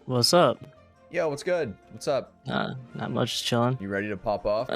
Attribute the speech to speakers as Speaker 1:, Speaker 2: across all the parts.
Speaker 1: What's up?
Speaker 2: Yo, what's good? What's up?
Speaker 1: Not much, just chilling.
Speaker 2: You ready to pop off?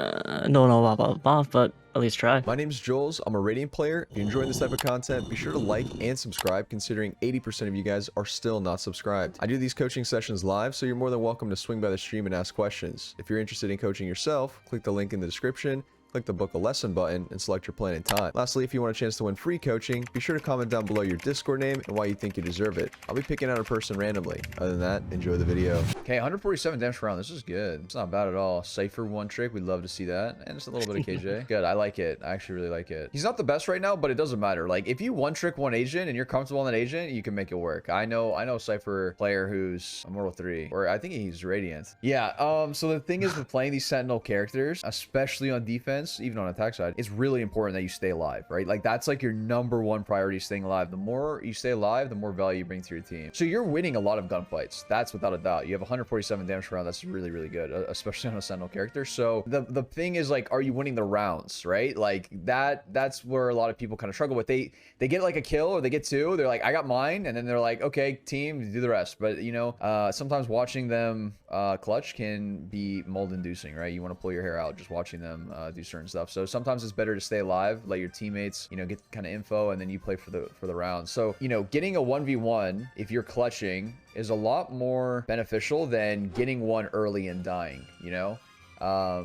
Speaker 1: No, but at least try.
Speaker 2: My name's Jollz. I'm a Radiant player. If you're enjoying this type of content, be sure to like and subscribe, considering 80% of you guys are still not subscribed. I do these coaching sessions live, so you're more than welcome to swing by the stream and ask questions. If you're interested in coaching yourself, click the link in the description. Click the book a lesson button and select your plan and time. Lastly, if you want a chance to win free coaching, be sure to comment down below your Discord name and why you think you deserve it. I'll be picking out a person randomly. Other than that, enjoy the video. Okay, 147 damage per round. This is good. It's not bad at all. Cypher one trick. We'd love to see that. And just a little bit of KJ. Good. I like it. I actually really like it. He's not the best right now, but it doesn't matter. Like, if you one trick one agent and you're comfortable on that agent, you can make it work. I know a Cypher player who's Immortal 3, or I think he's Radiant. Yeah, so the thing is with playing these Sentinel characters, especially on defense, even on attack side, it's really important that you stay alive, right? Like, that's like your #1 priority, staying alive. The more you stay alive, the more value you bring to your team. So you're winning a lot of gunfights. That's without a doubt. You have 147 damage per round. That's really, really good, especially on a Sentinel character. So the thing is, like, are you winning the rounds, right? Like, that's where a lot of people kind of struggle with. They get like a kill or they get two. They're like, I got mine. And then they're like, okay, team, do the rest. But, you know, sometimes watching them clutch can be mold inducing, right? You want to pull your hair out just watching them do certain stuff. So sometimes it's better to stay alive, let your teammates, you know, get kind of info, and then you play for the round. So, you know, getting a 1v1 if you're clutching is a lot more beneficial than getting one early and dying, you know?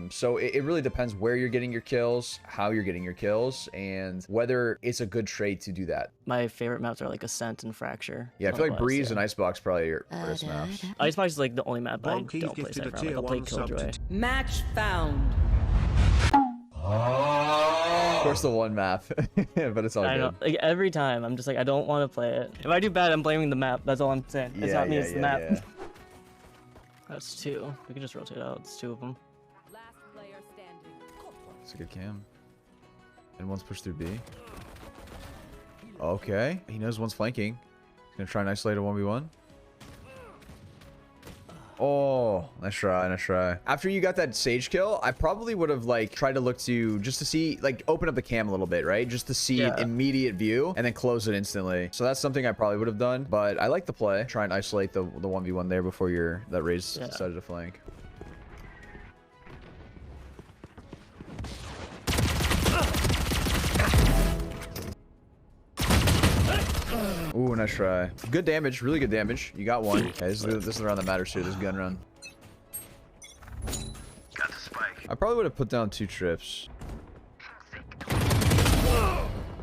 Speaker 2: So it really depends where you're getting your kills, how you're getting your kills, and whether it's a good trade to do that.
Speaker 1: My favorite maps are like Ascent and Fracture.
Speaker 2: Yeah, I feel like Breeze and Icebox probably are best maps.
Speaker 1: Icebox is like the only map I don't play Cypher on. Like, I'll play Killjoy.
Speaker 3: Match found.
Speaker 2: Of course, the one map, but it's all good.
Speaker 1: I know. Like, every time, I'm just like, I don't want to play it. If I do bad, I'm blaming the map. That's all I'm saying. It's not me, it's the map. Yeah. That's two. We can just rotate out. It's two of them.
Speaker 3: Last player standing.
Speaker 2: It's a good cam. And one's pushed through B. Okay. He knows one's flanking. He's gonna try and isolate a 1v1. Oh, nice try, nice try. After you got that Sage kill, I probably would have like tried to look to just to see, like, open up the cam a little bit, right? Just to see immediate view and then close it instantly. So that's something I probably would have done, but I like the play. Try and isolate the 1v1 there before that Raze decided to flank. Ooh, nice try. Good damage, really good damage. You got one. Okay, this is the round that matters here. This gun run. Got the spike. I probably would have put down 2 trips.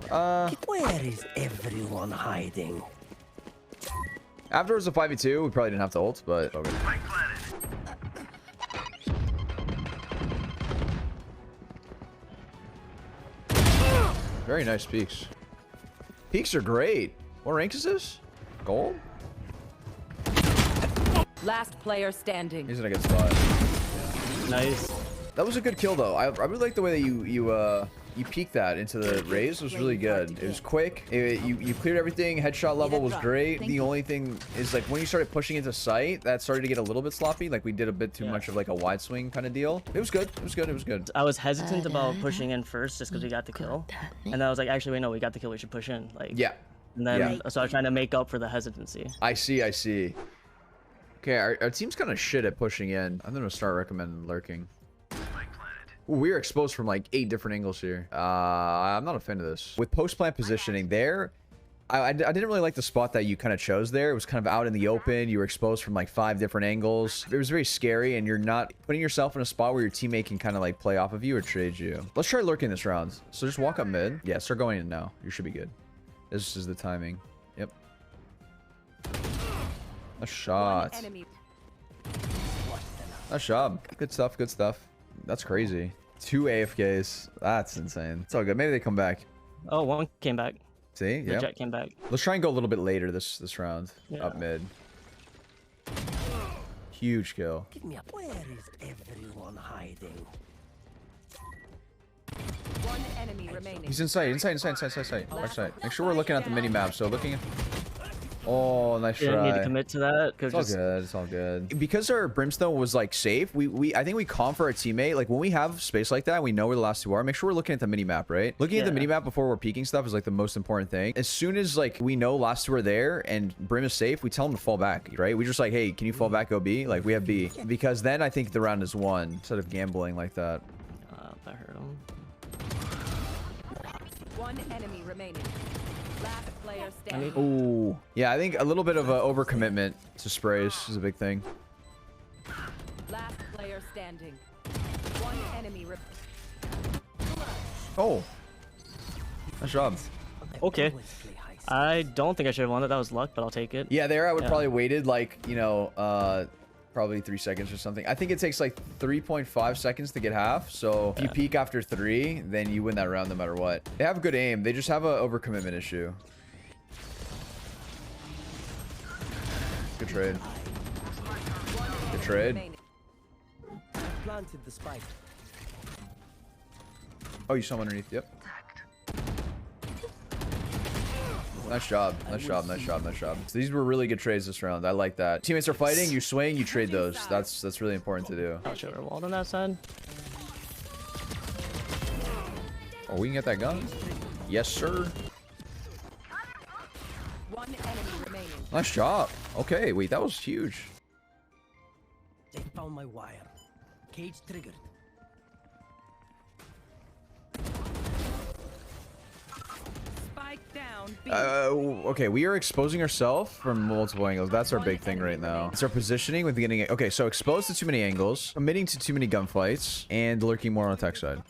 Speaker 4: Where is everyone hiding?
Speaker 2: After it was a 5v2, we probably didn't have to ult, but okay. Very nice peaks. Peaks are great. What rank is this? Gold?
Speaker 3: Last player standing.
Speaker 2: He's in a good spot.
Speaker 1: Nice.
Speaker 2: That was a good kill, though. I really like the way that you peeked that into the Raze. It was really good. It was quick. You cleared everything. Headshot level was great. The only thing is, like, when you started pushing into sight, that started to get a little bit sloppy. Like, we did a bit too much of like a wide swing kind of deal. It was good. It was good. It was good.
Speaker 1: I was hesitant about pushing in first just because we got the kill. And then I was like, actually, wait, no, we got the kill. We should push in. Like,
Speaker 2: yeah.
Speaker 1: And then so I was trying to make up for the hesitancy.
Speaker 2: I see. I see. Okay, our team's kind of shit at pushing in. I'm gonna start recommending lurking. Ooh, we're exposed from like 8 different angles here. I'm not a fan of this. With post-plant positioning there, I didn't really like the spot that you kind of chose there. It was kind of out in the open. You were exposed from like 5 different angles. It was very scary, and you're not putting yourself in a spot where your teammate can kind of like play off of you or trade you. Let's try lurking this round. So just walk up mid. Yeah, start going in now. You should be good. This is the timing. Yep. A shot. Nice job. Good stuff. Good stuff. That's crazy. 2 AFKs. That's insane. It's all good. Maybe they come back.
Speaker 1: Oh, one came back.
Speaker 2: See?
Speaker 1: The
Speaker 2: Yeah.
Speaker 1: Jet came back.
Speaker 2: Let's try and go a little bit later this round.
Speaker 1: Yeah.
Speaker 2: Up mid. Huge kill.
Speaker 4: Give me a. Where is everyone hiding?
Speaker 3: One enemy remaining.
Speaker 2: He's inside. Back side. Make sure we're looking at the mini map. So looking at... Oh, nice try.
Speaker 1: Didn't need to commit to that.
Speaker 2: It's all good. It's all good. Because our brimstone was like safe, I think we calm for our teammate. Like when we have space like that, we know where the last two are. Make sure we're looking at the mini map, right? Looking at the mini map before we're peeking stuff is like the most important thing. As soon as like we know last two are there and brim is safe, we tell them to fall back, right? We just like, hey, can you fall back? Go B. Like we have B, because then I think the round is won instead of gambling like that.
Speaker 1: I heard him.
Speaker 3: One enemy remaining. Last player standing.
Speaker 2: Oh, yeah. I think a little bit of a overcommitment to sprays is a big thing.
Speaker 3: Last player standing. One enemy.
Speaker 2: Oh, nice job.
Speaker 1: Okay. I don't think I should have won it. That was luck, but I'll take it.
Speaker 2: Yeah, there I would probably waited like, you know, probably 3 seconds or something. I think it takes like 3.5 seconds to get half. So if you peek after 3, then you win that round no matter what. They have good aim. They just have a overcommitment issue. Good trade. Good trade.
Speaker 4: Planted the spike.
Speaker 2: Oh, you saw him underneath. Yep. Nice job. Nice job. Nice job. Nice job. So these were really good trades this round. I like that. Teammates are fighting. You swing. You trade those. That's really important to do.
Speaker 1: I'll show her walled on that side.
Speaker 2: Oh, we can get that gun. Yes, sir.
Speaker 3: One enemy remaining.
Speaker 2: Nice job. Okay, wait, that was huge.
Speaker 4: They found my wire. Cage triggered.
Speaker 3: Spike down. B.
Speaker 2: Okay, we are exposing ourselves from multiple angles. That's our big thing right now. It's our positioning with getting... Okay, so exposed to too many angles, committing to too many gunfights, and lurking more on the tech side.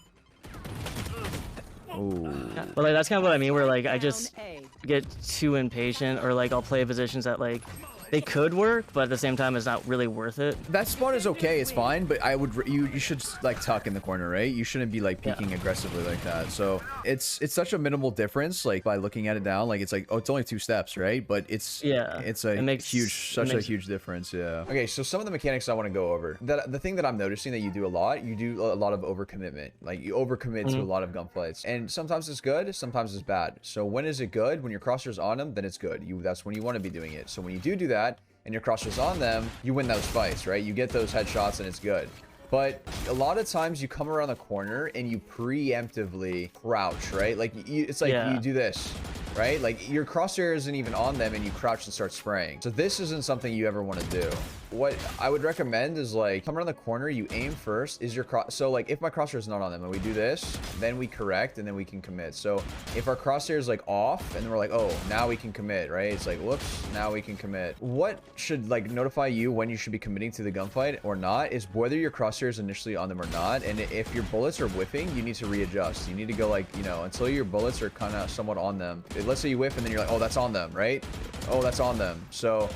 Speaker 2: Oh.
Speaker 1: But like that's kind of what I mean, where like I just
Speaker 3: Down A.
Speaker 1: get too impatient, or like I'll play positions that like they could work, but at the same time it's not really worth it.
Speaker 2: That spawn is okay, it's fine, but I would you should like tuck in the corner, right? You shouldn't be like peeking aggressively like that. So it's such a minimal difference, like by looking at it down, like it's like, oh, it's only 2 steps, right? But it's such a huge difference. Yeah. Okay, so some of the mechanics I want to go over. The thing that I'm noticing that you do a lot of overcommitment. Like you overcommit to a lot of gunfights, and sometimes it's good, sometimes it's bad. So when is it good? When your crosshairs on them, then it's good. That's when you want to be doing it. So when you do that and your crosshairs on them, you win those fights, right? You get those headshots and it's good. But a lot of times you come around the corner and you preemptively crouch, right? Like it's like you do this, right? Like your crosshair isn't even on them and you crouch and start spraying. So this isn't something you ever want to do. What I would recommend is like come around the corner, you aim first. So like if my crosshair is not on them and we do this, then we correct and then we can commit. So if our crosshair is like off and we're like, oh, now we can commit, right? It's like, whoops, now we can commit. What should like notify you when you should be committing to the gunfight or not is whether your crosshair is initially on them or not. And if your bullets are whiffing, you need to readjust. You need to go like, you know, until your bullets are kind of somewhat on them. Let's say you whiff and then you're like, oh, that's on them, right? Oh, that's on them. So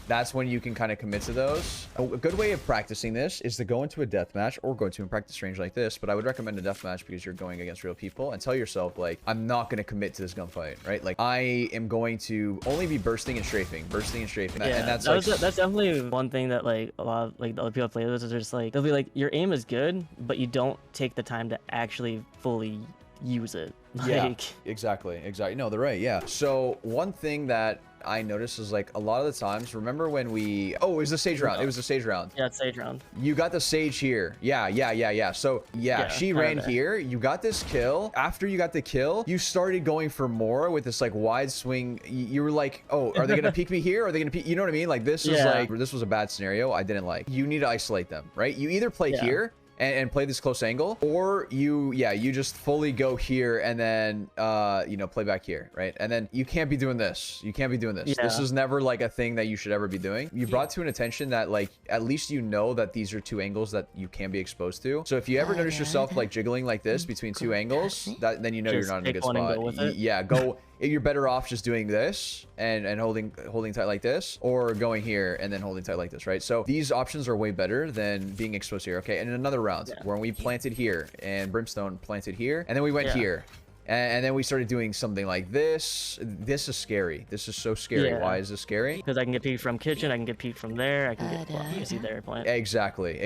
Speaker 2: that's when you can kind of commit to those. A good way of practicing this is to go into a deathmatch or go into a practice range like this. But I would recommend a deathmatch because you're going against real people, and tell yourself like, I'm not going to commit to this gunfight, right? Like I am going to only be bursting and strafing.
Speaker 1: Yeah,
Speaker 2: and that's
Speaker 1: definitely one thing that like a lot of like the other people I play with is just like they'll be like, your aim is good, but you don't take the time to actually fully use it. Like,
Speaker 2: yeah, exactly. No, they're right. Yeah. So one thing that I noticed is like a lot of the times, remember when it was the sage round. It was the sage round.
Speaker 1: Yeah, it's sage round.
Speaker 2: You got the sage here. Yeah. So she ran here. You got this kill. After you got the kill, you started going for more with this like wide swing. You were like, oh, are they going to peek me here? Are they going to peek? You know what I mean? Like this is like, this was a bad scenario. I didn't like. You need to isolate them, right? You either play here and play this close angle, or you just fully go here and then play back here, right? And then you can't be doing this. This is never like a thing that you should ever be doing. You brought to an attention that like at least you know that these are 2 angles that you can be exposed to. So if you ever notice yourself like jiggling like this between 2 angles, then you know you're not in a good spot. Go. You're better off just doing this and holding tight like this, or going here and then holding tight like this, right? So these options are way better than being exposed here. Okay, and in another round when we planted here and Brimstone planted here, and then we went here, and then we started doing something like this. This is scary. This is so scary. Why is this scary?
Speaker 1: Because I can get peeked from kitchen, I can get peeked from there, I can get you see there plant.
Speaker 2: Exactly.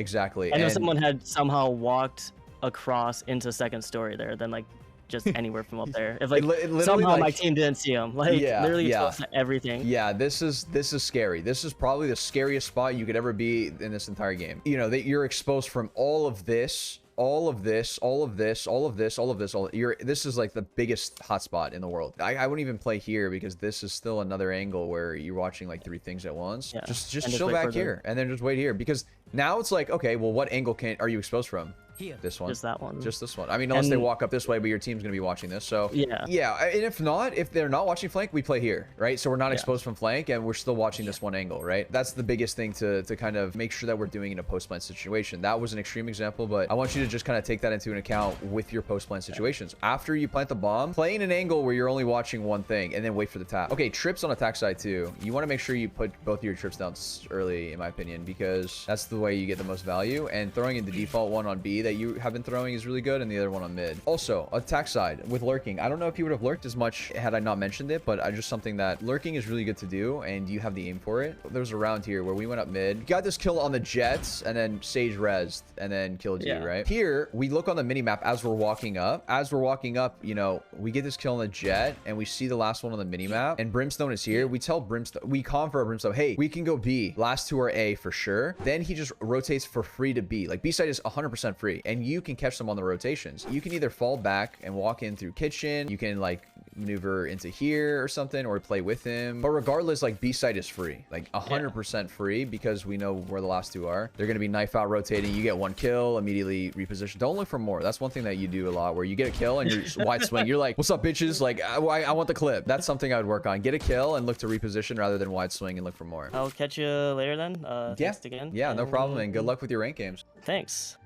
Speaker 1: I know someone had somehow walked across into second story there, then like just anywhere from up there. If like
Speaker 2: literally,
Speaker 1: somehow
Speaker 2: like,
Speaker 1: my team didn't see him, like literally
Speaker 2: yeah.
Speaker 1: exposed to everything.
Speaker 2: Yeah, this is scary. This is probably the scariest spot you could ever be in this entire game. You know, that you're exposed from all of this, all of this, all of this, all of this, all of this, this is like the biggest hotspot in the world. I wouldn't even play here because this is still another angle where you're watching like 3 things at once.
Speaker 1: Yeah.
Speaker 2: Just
Speaker 1: And
Speaker 2: chill back here and then just wait here, because now it's like, okay, well, what angle are you exposed from?
Speaker 4: Here.
Speaker 2: This one.
Speaker 1: Just that one.
Speaker 2: Just this one. I mean, unless they walk up this way, but your team's going to be watching this. So yeah. And if they're not watching flank, we play here, right? So we're not exposed from flank and we're still watching this one angle, right? That's the biggest thing to kind of make sure that we're doing in a post-plant situation. That was an extreme example, but I want you to just kind of take that into an account with your post-plant situations. After you plant the bomb, play in an angle where you're only watching one thing and then wait for the tap. Okay, trips on attack side too. You want to make sure you put both of your trips down early, in my opinion, because that's the way you get the most value. And throwing in the default one on B that you have been throwing is really good, and the other one on mid. Also, attack side with lurking. I don't know if you would have lurked as much had I not mentioned it, but just something that lurking is really good to do, and you have the aim for it. There was a round here where we went up mid, got this kill on the jets, and then Sage rezzed and then killed you, right? Here, we look on the mini map as we're walking up. As we're walking up, you know, we get this kill on the jet, and we see the last one on the mini map, and Brimstone is here. We tell Brimstone, we confer Brimstone, hey, we can go B. Last 2 are A for sure. Then he just rotates for free to B. Like B side is 100% free, and you can catch them on the rotations. You can either fall back and walk in through kitchen, you can like maneuver into here or something, or play with him, but regardless, like B side is free, like 100% free, because we know where the last 2 are. They're going to be knife out rotating. You get 1 kill, immediately reposition. Don't look for more. That's one thing that you do a lot, where you get a kill and you're just wide swing. You're like, what's up, bitches? Like, I want the clip. That's something I would work on. Get a kill and look to reposition rather than wide swing and look for more.
Speaker 1: I'll catch you later then. Thanks again.
Speaker 2: Yeah, no problem, and good luck with your rank games.
Speaker 1: Thanks.